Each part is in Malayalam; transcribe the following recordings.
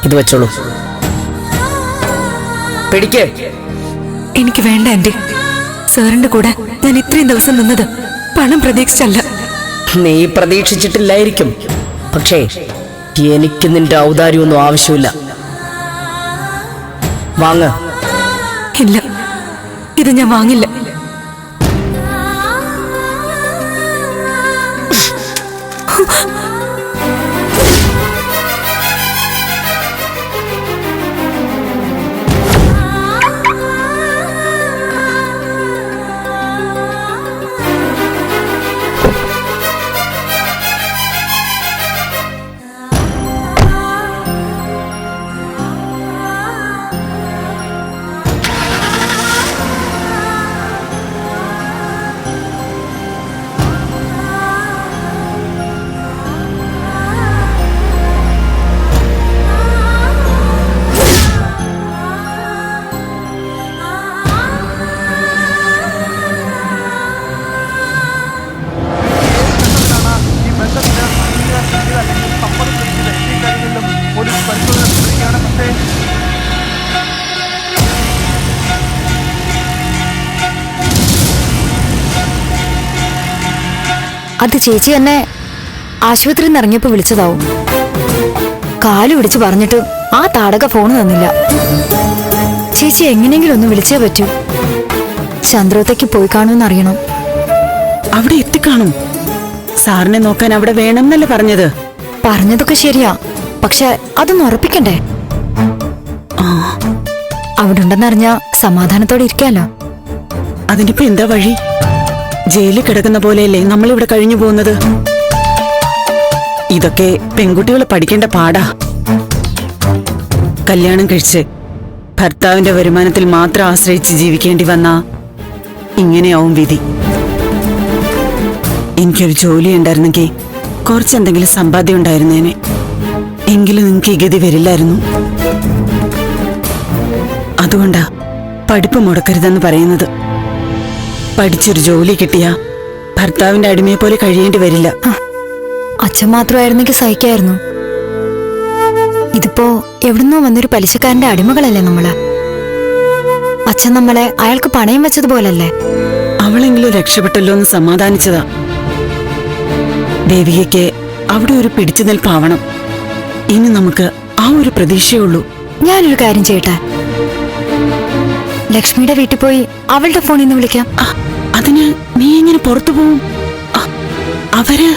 ഇത് വെച്ചോളൂ. പിടിക്ക്. എനിക്ക് വേണ്ട ആന്റി. സാറിന്റെ കൂടെ ഞാൻ ഇത്രയും ദിവസം നിന്നത് പണം പ്രതീക്ഷിച്ചല്ല. നീ പ്രതീക്ഷിച്ചിട്ടില്ലായിരിക്കും. പക്ഷേ എനിക്ക് നിന്റെ ഔദാര്യമൊന്നും ആവശ്യമില്ല. വാങ്ങ്. ഇല്ല, ഇത് ഞാൻ വാങ്ങില്ല. അത് ചേച്ചി എന്നെ ആശുപത്രിയിൽ നിന്ന് ഇറങ്ങിയപ്പോ വിളിച്ചതാവും. കാല് പിടിച്ച് പറഞ്ഞിട്ട് ആ താടക ഫോൺ തന്നില്ല. ചേച്ചി എങ്ങനെയെങ്കിലും ഒന്ന് വിളിച്ചേ പറ്റൂ. ചന്ദ്രോത്തേക്ക് പോയി കാണുമെന്ന് അറിയണം. അവിടെ എത്തിക്കാണും. സാറിനെ നോക്കാൻ അവിടെ വേണം എന്നല്ലേ പറഞ്ഞത്? പറഞ്ഞതൊക്കെ ശരിയാ, പക്ഷെ അതൊന്ന് ഉറപ്പിക്കണ്ടേ? അവിടെ ഉണ്ടെന്നറിഞ്ഞാ സമാധാനത്തോടെ ഇരിക്കാലോ. അതിനിപ്പോ എന്താ വഴി? ജയിലിൽ കിടക്കുന്ന പോലെയല്ലേ നമ്മളിവിടെ കഴിഞ്ഞു പോകുന്നത്. ഇതൊക്കെ പെൺകുട്ടികൾ പഠിക്കേണ്ട പാടാ. കല്യാണം കഴിച്ച് ഭർത്താവിന്റെ വരുമാനത്തിൽ മാത്രം ആശ്രയിച്ച് ജീവിക്കേണ്ടി വന്നാ ഇങ്ങനെയാവും വിധി. എനിക്കൊരു ജോലി ഉണ്ടായിരുന്നെങ്കിൽ കുറച്ചെന്തെങ്കിലും സമ്പാദ്യം ഉണ്ടായിരുന്നേനെ. എങ്കിലും നിങ്ങൾക്ക് ഈ ഗതി വരില്ലായിരുന്നു. അതുകൊണ്ടാ പഠിപ്പ് മുടക്കരുതെന്ന് പറയുന്നത്. പഠിച്ചൊരു ജോലി കിട്ടിയ ഭർത്താവിന്റെ അടിമയെ പോലെ കഴിയേണ്ടി വരില്ല. അച്ഛൻ മാത്രമായിരുന്നെങ്കിൽ സഹിക്കായിരുന്നു. ഇതിപ്പോ എവിടുന്നോ വന്നൊരു പലിശക്കാരന്റെ അടിമകളല്ലേ നമ്മള്. അച്ഛൻ നമ്മളെ അയാൾക്ക് പണയം വെച്ചതുപോലല്ലേ. അവളെങ്കിലും രക്ഷപ്പെട്ടല്ലോ എന്ന് സമാധാനിച്ചതാ. ദേവികയ്ക്ക് അവിടെ ഒരു പിടിച്ചു നിൽപ്പാവണം. ഇനി നമുക്ക് ആ ഒരു പ്രതീക്ഷയുള്ളൂ. ഞാനൊരു കാര്യം ചെയ്യട്ടെ, ലക്ഷ്മിയുടെ വീട്ടിൽ പോയി അവളുടെ ഫോണിൽ നിന്ന് വിളിക്കാം. അതിന് നീ എങ്ങനെ പുറത്തു പോവും? അവര്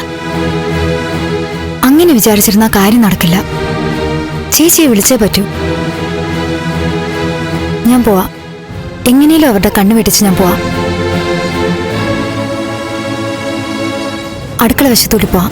അങ്ങനെ വിചാരിച്ചിരുന്ന കാര്യം നടക്കില്ല. ചേച്ചിയെ വിളിച്ചേ പറ്റൂ. ഞാൻ പോവാ. എങ്ങനെയും അവരുടെ കണ്ണു വെട്ടിച്ച് ഞാൻ പോവാ. അടുക്കള വശത്തോട്ട് പോവാം.